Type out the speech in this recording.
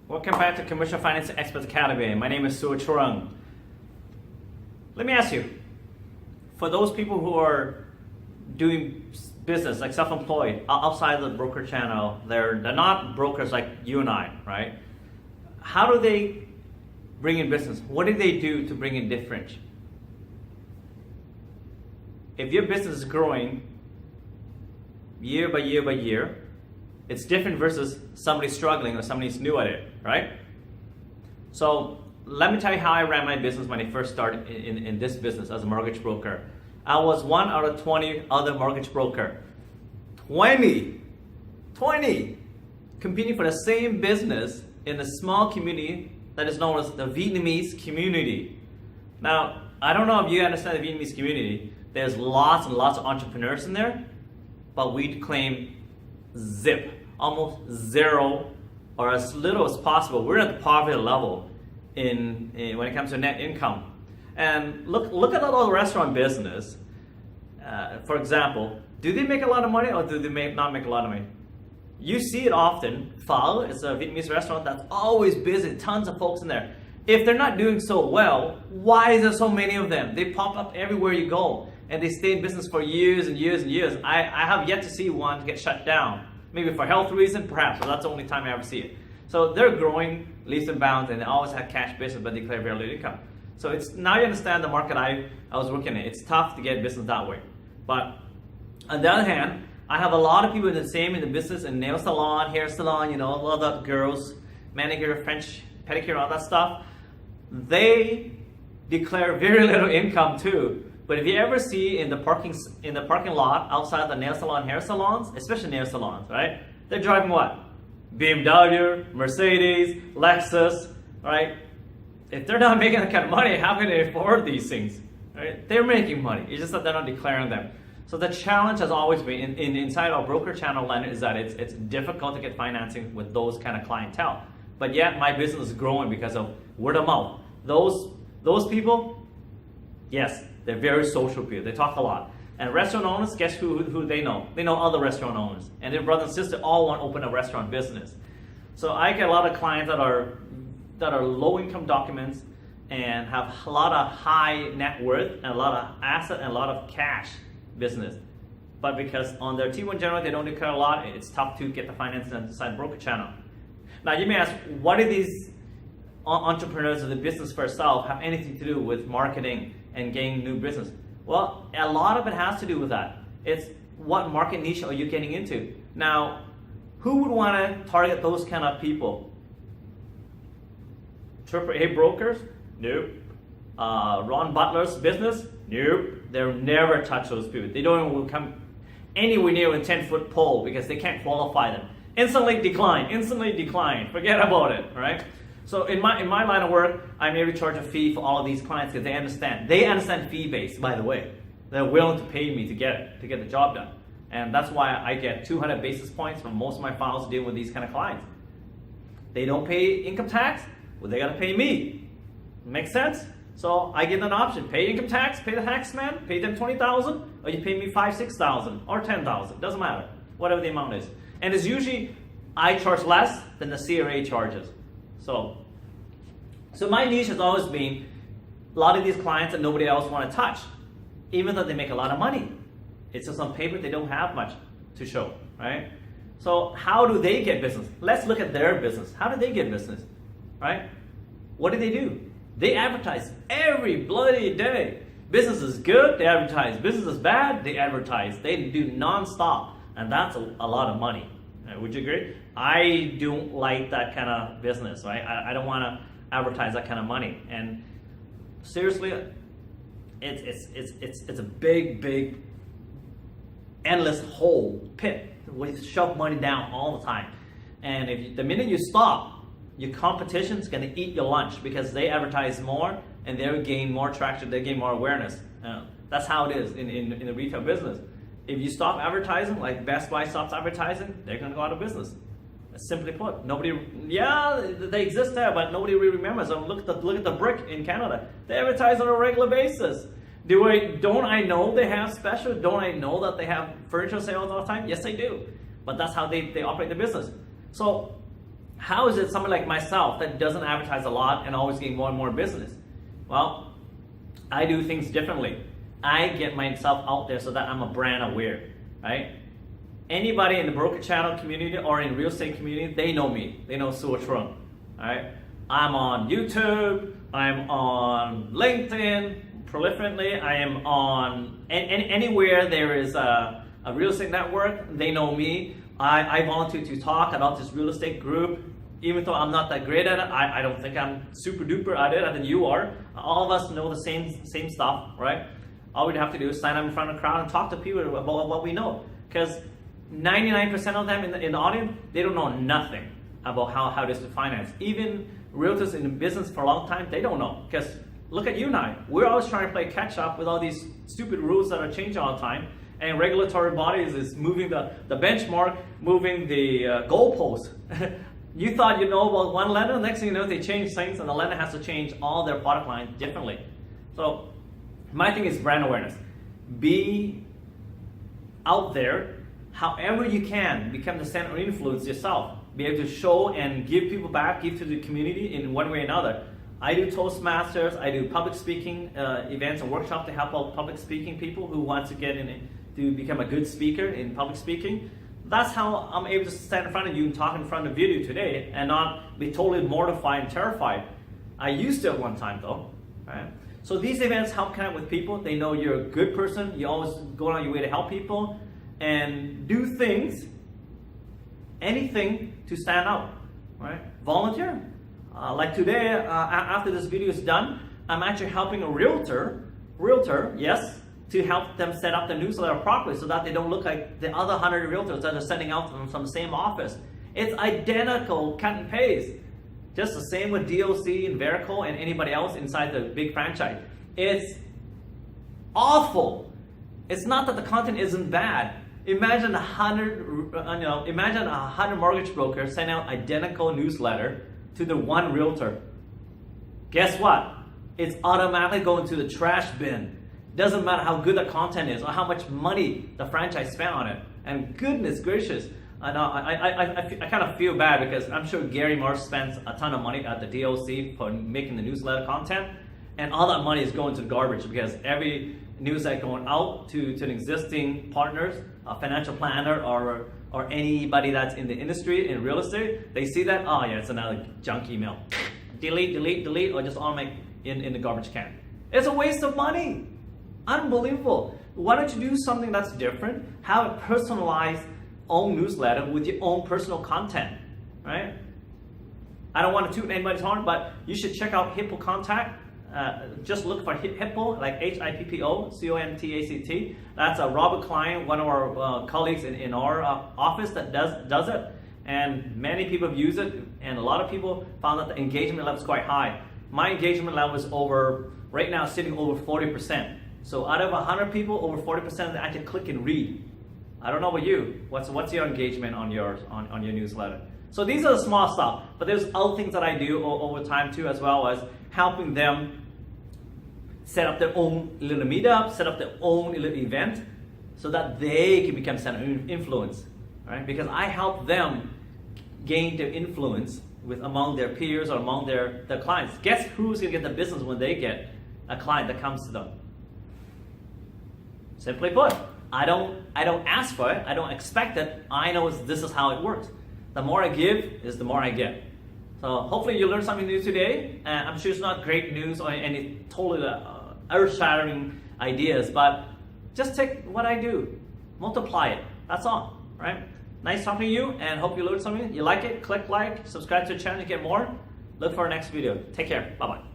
Welcome back to Commercial Finance Expert Academy. My name is Su Churang. Let me ask you, for those people who are doing business, like self-employed, outside the broker channel, they're not brokers like you and I, right? How do they bring in business? What do they do to bring in difference? If your business is growing year by year by year, it's different versus somebody struggling or somebody's new at it, right? So let me tell you how I ran my business when I first started in this business as a mortgage broker. I was one out of 20 other mortgage broker. 20 competing for the same business in a small community that is known as the Vietnamese community. Now, I don't know if you understand the Vietnamese community. There's lots and lots of entrepreneurs in there, but we claim zip, almost zero, or as little as possible. We're at the poverty level in when it comes to net income. And look at all the restaurant business. For example, do they make a lot of money or do they not make a lot of money? You see it often. Phở is a Vietnamese restaurant that's always busy, tons of folks in there. If they're not doing so well, why is there so many of them? They pop up everywhere you go, and they stay in business for years and years and years. I have yet to see one get shut down. Maybe for health reason, perhaps, but that's the only time I ever see it. So they're growing leaps and bounds, and they always have cash business, but declare very little income. So it's now you understand the market I was working in. It's tough to get business that way. But on the other hand, I have a lot of people in the business, in nail salon, hair salon, a lot of girls, manicure, French pedicure, all that stuff. They declare very little income too. But if you ever see in the parking lot outside the nail salon, hair salons, especially nail salons, right? They're driving what? BMW, Mercedes, Lexus, right? If they're not making that kind of money, how can they afford these things? Right? They're making money. It's just that they're not declaring them. So the challenge has always been inside our broker channel line is that it's difficult to get financing with those kind of clientele. But yet my business is growing because of word of mouth. Those people, yes, they're very social people. They talk a lot. And restaurant owners, guess who they know? They know other restaurant owners. And their brother and sister all want to open a restaurant business. So I get a lot of clients that are low income documents and have a lot of high net worth and a lot of asset and a lot of cash business. But because on their T1 general they don't declare a lot, it's tough to get the finance inside broker channel. Now you may ask, what do these entrepreneurs of the business for itself have anything to do with marketing and gaining new business? Well, a lot of it has to do with that. It's what market niche are you getting into? Now, who would want to target those kind of people? AAA brokers? Nope. Ron Butler's business? Nope. They'll never touch those people. They don't even come anywhere near a 10-foot pole because they can't qualify them. Instantly decline. Forget about it, right? So in my line of work, I maybe charge a fee for all of these clients because they understand. They understand fee-based, by the way. They're willing to pay me to get the job done. And that's why I get 200 basis points from most of my files dealing with these kind of clients. They don't pay income tax, well, they gotta pay me. Makes sense? So I give them an option. Pay income tax, pay the tax man, pay them $20,000, or you pay me $5,000, $6,000, or $10,000. Doesn't matter, whatever the amount is. And it's usually, I charge less than the CRA charges. So my niche has always been a lot of these clients that nobody else want to touch, even though they make a lot of money. It's just on paper they don't have much to show, right? So how do they get business? Let's look at their business. How do they get business, right? What do? They advertise every bloody day. Business is good, they advertise. Business is bad, they advertise. They do non-stop, and that's a lot of money. Would you agree? I don't like that kind of business, right? I don't want to advertise that kind of money. And seriously, it's a big, endless hole, pit, where you shove money down all the time. And the minute you stop, your competition's going to eat your lunch because they advertise more and they'll gain more traction, they gain more awareness. That's how it is in the retail business. If you stop advertising, like Best Buy stops advertising, they're going to go out of business. Simply put, they exist there, but nobody really remembers them. Look at the brick in Canada. They advertise on a regular basis. Don't I know they have special? Don't I know that they have furniture sales all the time? Yes, I do. But that's how they operate the business. So How is it someone like myself that doesn't advertise a lot and always getting more and more business? Well, I do things differently. I get myself out there so that I'm a brand aware, right? Anybody in the broker channel community or in real estate community, they know me. They know Suo Trung, all right? I'm on YouTube, I'm on LinkedIn, proliferately, I am on anywhere there is a real estate network, they know me. I volunteer to talk about this real estate group. Even though I'm not that great at it, I don't think I'm super duper at it, I think you are. All of us know the same stuff, right? All we'd have to do is sign up in front of the crowd and talk to people about what we know. Because 99% of them in the audience, they don't know nothing about how it is to finance. Even realtors in the business for a long time, they don't know. Because look at you and I. We're always trying to play catch up with all these stupid rules that are changing all the time. And regulatory bodies is moving the benchmark, moving the goalpost. You thought you know about one lender, next thing you know they change things and the lender has to change all their product lines differently. So my thing is brand awareness. Be out there however you can, become the center of influence yourself. Be able to show and give people back, give to the community in one way or another. I do Toastmasters, I do public speaking events and workshops to help out public speaking people who want to get in to become a good speaker in public speaking. That's how I'm able to stand in front of you and talk in front of you today and not be totally mortified and terrified. I used to at one time though, right? So these events help connect with people. They know you're a good person. You always go on your way to help people and do things, anything to stand out, right? Volunteer. Like today, after this video is done, I'm actually helping a realtor, yes, to help them set up the newsletter properly so that they don't look like the other 100 realtors that are sending out from the same office. It's identical cut and paste. Just the same with DOC and Verico and anybody else inside the big franchise. It's awful. It's not that the content isn't bad. Imagine 100 mortgage brokers send out identical newsletter to the one realtor. Guess what? It's automatically going to the trash bin. Doesn't matter how good the content is or how much money the franchise spent on it. And goodness gracious, I kind of feel bad because I'm sure Gary Marsh spends a ton of money at the DOC for making the newsletter content, and all that money is going to the garbage because every newsletter going out to an existing partners, a financial planner or anybody that's in the industry in real estate, they see that, oh yeah, it's another junk email. Delete, or just automate in the garbage can. It's a waste of money. Unbelievable. Why don't you do something that's different? Have a personalized own newsletter with your own personal content, right? I don't want to toot anybody's horn, but you should check out Hippo Contact. Just look for Hippo, like Hippo, Contact. That's a Robert Klein, one of our colleagues in our office that does it. And many people have used it, and a lot of people found that the engagement level is quite high. My engagement level is right now sitting over 40%. So out of 100 people, over 40% actually click and read. I don't know about you. What's your engagement on your newsletter? So these are the small stuff, but there's other things that I do over time too, as well as helping them set up their own little meetup, set up their own little event, so that they can become center of influence, right? Because I help them gain their influence among their peers or among their clients. Guess who's gonna get the business when they get a client that comes to them? Simply put, I don't ask for it, I don't expect it, I know this is how it works. The more I give is the more I get. So hopefully you learned something new today. I'm sure it's not great news or any totally earth-shattering ideas, but just take what I do, multiply it, that's all, right? Nice talking to you, and hope you learned something. You like it, click like, subscribe to the channel to get more. Look for our next video. Take care, bye-bye.